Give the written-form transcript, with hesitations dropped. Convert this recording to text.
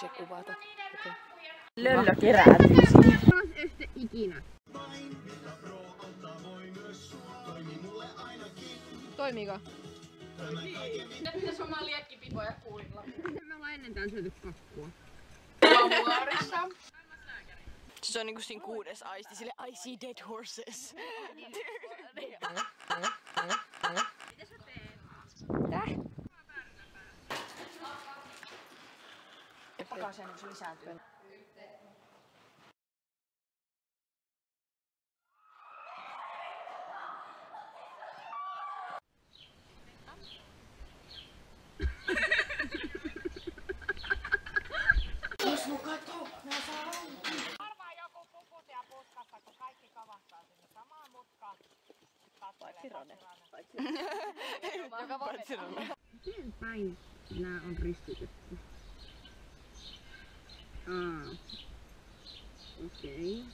se kuvata. Okay. Löllö kerääntyy siihen. Paras este ikinä. Toimiiko? Mitäs omaa liekkipipoja kuulilla? Me ollaan ennen tän syöty kakkua. Aamuaarissa. Se on niinku siinä 6. aisti, sille I see dead horses. Mitä sä teet? Pakaseen, niin se lisääntyy. Varmaan joku puput ja puskassa, kun kaikki kavahtaa sinne samaan mutkaan. Paitsi Rone. Miten päin nää on ristitetty? Okei.